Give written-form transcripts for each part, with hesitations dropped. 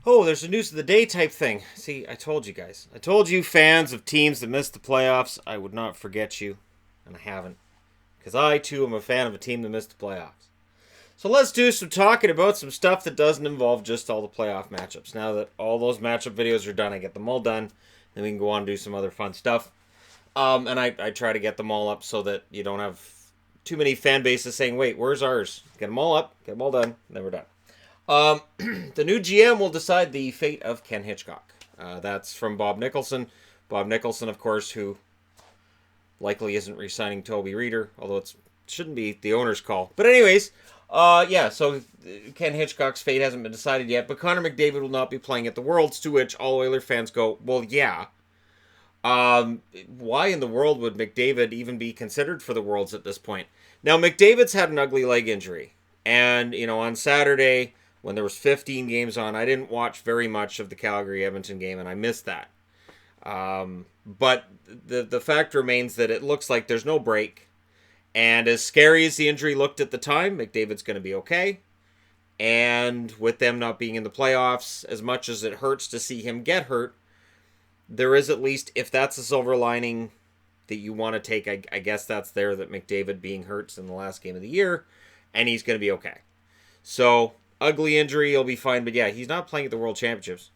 Oh, there's a news of the day type thing. See, I told you guys. I told you fans of teams that missed the playoffs, I would not forget you. And I haven't. Because I, too, am a fan of a team that missed the playoffs. So let's do some talking about some stuff that doesn't involve just all the playoff matchups. Now that all those matchup videos are done, I get them all done. Then we can go on and do some other fun stuff. And I try to get them all up so that you don't have too many fan bases saying, wait, where's ours? Get them all up, get them all done, then we're done. The new GM will decide the fate of Ken Hitchcock. That's from Bob Nicholson. Bob Nicholson, of course, who likely isn't re-signing Toby Reeder, although it shouldn't be the owner's call. But anyways, so Ken Hitchcock's fate hasn't been decided yet, but Connor McDavid will not be playing at the Worlds, to which all Oiler fans go, well, yeah. Why in the world would McDavid even be considered for the Worlds at this point? Now, McDavid's had an ugly leg injury, and, on Saturday, when there was 15 games on, I didn't watch very much of the Calgary-Edmonton game, and I missed that. But the fact remains that it looks like there's no break. And as scary as the injury looked at the time, McDavid's going to be okay. And with them not being in the playoffs, as much as it hurts to see him get hurt, there is at least, if that's a silver lining that you want to take, I guess that's there, that McDavid being hurt in the last game of the year, and he's going to be okay. So, ugly injury, he'll be fine. But yeah, he's not playing at the World Championships.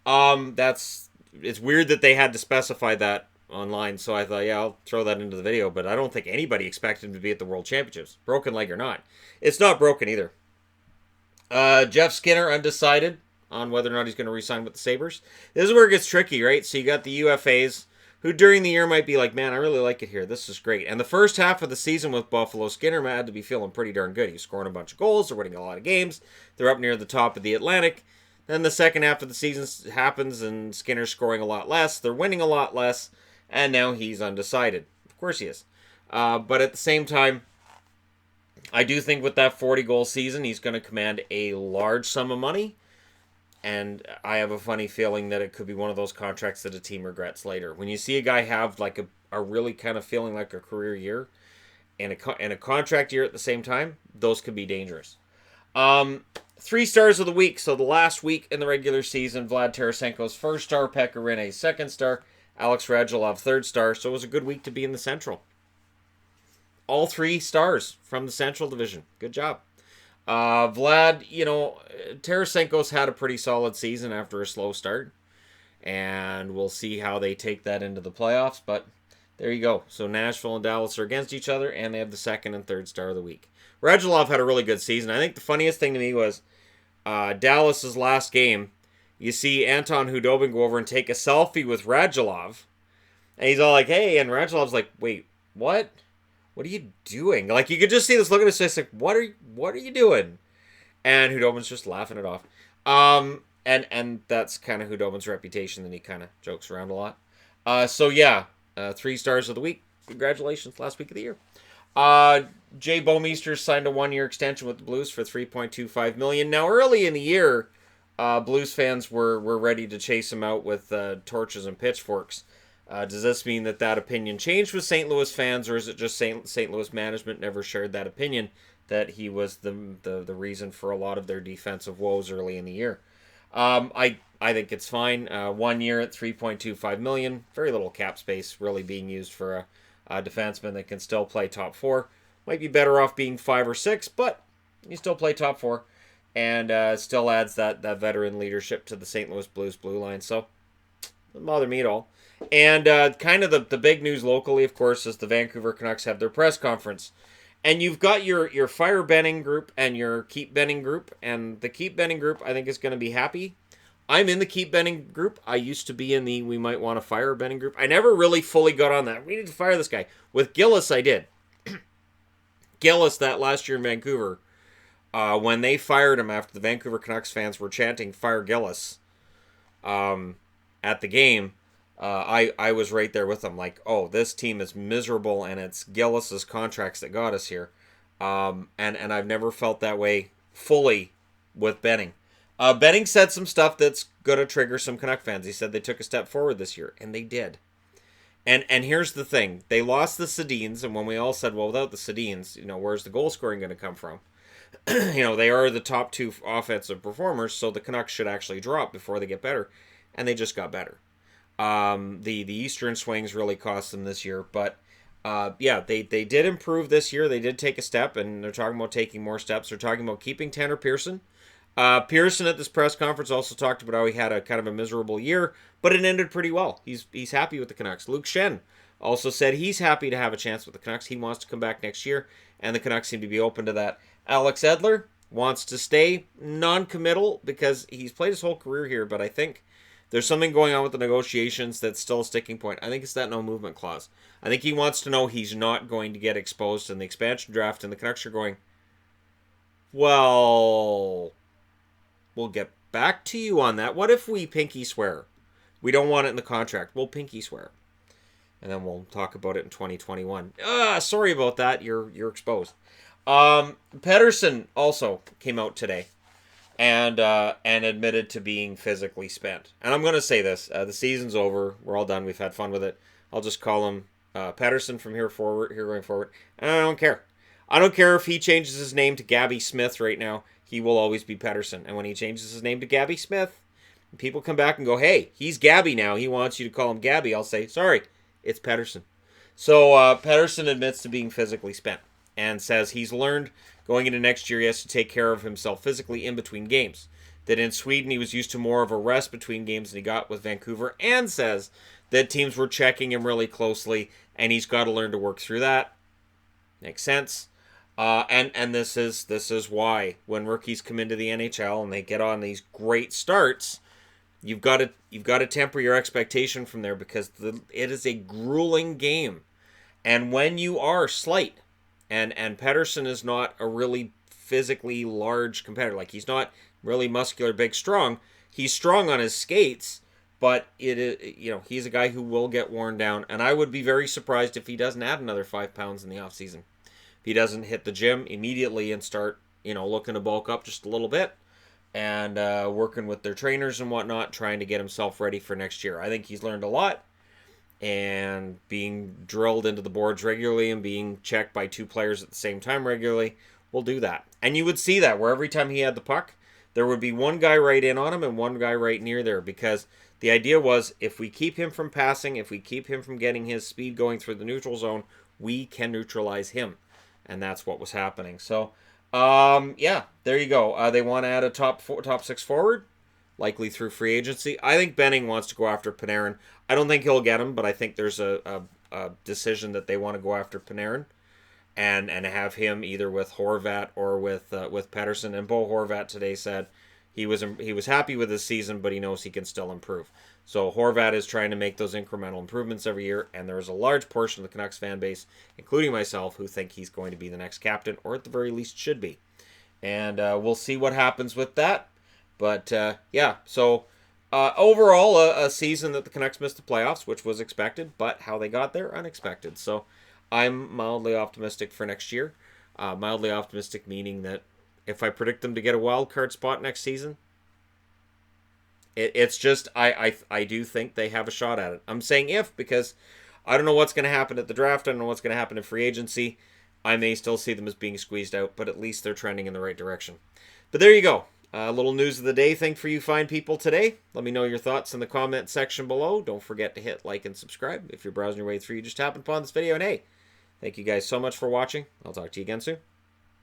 It's weird that they had to specify that online, so I thought, yeah, I'll throw that into the video, but I don't think anybody expected him to be at the World Championships, broken leg or not. It's not broken either. Jeff Skinner, undecided on whether or not he's going to re-sign with the Sabres. This is where it gets tricky, right? So you got the UFAs, who during the year might be like, man, I really like it here. This is great. And the first half of the season with Buffalo, Skinner had to be feeling pretty darn good. He's scoring a bunch of goals. They're winning a lot of games. They're up near the top of the Atlantic. Then the second half of the season happens, and Skinner's scoring a lot less. They're winning a lot less, and now he's undecided. Of course he is. But at the same time, I do think with that 40-goal season, he's going to command a large sum of money. And I have a funny feeling that it could be one of those contracts that a team regrets later. When you see a guy have like a really kind of feeling like a career year and a contract year at the same time, those could be dangerous. 3 stars of the week. So the last week in the regular season, Vlad Tarasenko's first star, Pekka Rinne's second star, Alex Radulov third star. So it was a good week to be in the Central. All 3 stars from the Central Division. Good job. Vlad, Tarasenko's had a pretty solid season after a slow start. And we'll see how they take that into the playoffs. But there you go. So Nashville and Dallas are against each other, and they have the second and third star of the week. Radulov had a really good season. I think the funniest thing to me was Dallas's last game. You see Anton Hudobin go over and take a selfie with Radulov. And he's all like, hey, and Radulov's like, wait, what? What are you doing? Like, you could just see this look at his face like, what are you doing? And Hudobin's just laughing it off. And that's kind of Hudobin's reputation, that he kind of jokes around a lot. 3 stars of the week. Congratulations, last week of the year. Jay Bouwmeester signed a 1-year extension with the Blues for $3.25 million. Now, early in the year, Blues fans were ready to chase him out with torches and pitchforks. Does this mean that opinion changed with St. Louis fans, or is it just St. Louis management never shared that opinion that he was the reason for a lot of their defensive woes early in the year? I think it's fine. 1 year at $3.25 million. Very little cap space really being used for a defenseman that can still play top 4. Might be better off being 5 or 6, but you still play top 4. And still adds that veteran leadership to the St. Louis Blues blue line. So, doesn't bother me at all. And kind of the big news locally, of course, is the Vancouver Canucks have their press conference. And you've got your Fire Benning group and your Keep Benning group. And the Keep Benning group, I think, is going to be happy. I'm in the Keep Benning group. I used to be in the We Might Want to Fire Benning group. I never really fully got on that. We need to fire this guy. With Gillis, I did. Gillis, that last year in Vancouver, when they fired him after the Vancouver Canucks fans were chanting, "Fire Gillis," at the game, I was right there with them. Like, oh, this team is miserable, and it's Gillis's contracts that got us here. And I've never felt that way fully with Benning. Benning said some stuff that's going to trigger some Canuck fans. He said they took a step forward this year, and they did. And here's the thing. They lost the Sedins, and when we all said, well, without the Sedins, where's the goal scoring going to come from? They are the top two offensive performers, so the Canucks should actually drop before they get better, and they just got better. The Eastern swings really cost them this year, but they did improve this year. They did take a step, and they're talking about taking more steps. They're talking about keeping Tanner Pearson. Pearson at this press conference also talked about how he had a kind of a miserable year, but it ended pretty well. He's happy with the Canucks. Luke Schenn also said he's happy to have a chance with the Canucks. He wants to come back next year, and the Canucks seem to be open to that. Alex Edler wants to stay non-committal because he's played his whole career here, but I think there's something going on with the negotiations that's still a sticking point. I think it's that no movement clause. I think he wants to know he's not going to get exposed in the expansion draft, and the Canucks are going, well, we'll get back to you on that. What if we pinky swear? We don't want it in the contract. We'll pinky swear. And then we'll talk about it in 2021. Sorry about that. You're exposed. Patterson also came out today and admitted to being physically spent. And I'm going to say this. The season's over. We're all done. We've had fun with it. I'll just call him Patterson from here going forward. And I don't care. I don't care if he changes his name to Gabby Smith right now. He will always be Patterson. And when he changes his name to Gabby Smith, people come back and go, hey, he's Gabby now. He wants you to call him Gabby. I'll say, sorry, it's Patterson. So Patterson admits to being physically spent and says he's learned going into next year he has to take care of himself physically in between games. That in Sweden he was used to more of a rest between games than he got with Vancouver, and says that teams were checking him really closely and he's got to learn to work through that. Makes sense. And this is why when rookies come into the NHL and they get on these great starts, you've got to temper your expectation from there because it is a grueling game. And when you are slight, and Patterson is not a really physically large competitor, like he's not really muscular, big, strong. He's strong on his skates, but he's a guy who will get worn down. And I would be very surprised if he doesn't add another 5 pounds in the offseason. If he doesn't hit the gym immediately and start, looking to bulk up just a little bit and working with their trainers and whatnot, trying to get himself ready for next year. I think he's learned a lot, and being drilled into the boards regularly and being checked by two players at the same time regularly will do that. And you would see that where every time he had the puck, there would be one guy right in on him and one guy right near there, because the idea was if we keep him from passing, if we keep him from getting his speed going through the neutral zone, we can neutralize him. And that's what was happening. So, there you go. They want to add a top 6 forward, likely through free agency. I think Benning wants to go after Panarin. I don't think he'll get him, but I think there's a decision that they want to go after Panarin and have him either with Horvat or with Patterson. And Bo Horvat today said he was happy with his season, but he knows he can still improve. So Horvat is trying to make those incremental improvements every year, and there's a large portion of the Canucks fan base, including myself, who think he's going to be the next captain, or at the very least should be. And we'll see what happens with that. But, overall, a season that the Canucks missed the playoffs, which was expected, but how they got there, unexpected. So I'm mildly optimistic for next year. Mildly optimistic meaning that if I predict them to get a wild card spot next season, it's just, I do think they have a shot at it. I'm saying if, because I don't know what's going to happen at the draft. I don't know what's going to happen in free agency. I may still see them as being squeezed out, but at least they're trending in the right direction. But there you go. A little news of the day thing for you fine people today. Let me know your thoughts in the comment section below. Don't forget to hit like and subscribe. If you're browsing your way through, you just happened upon this video. And hey, thank you guys so much for watching. I'll talk to you again soon.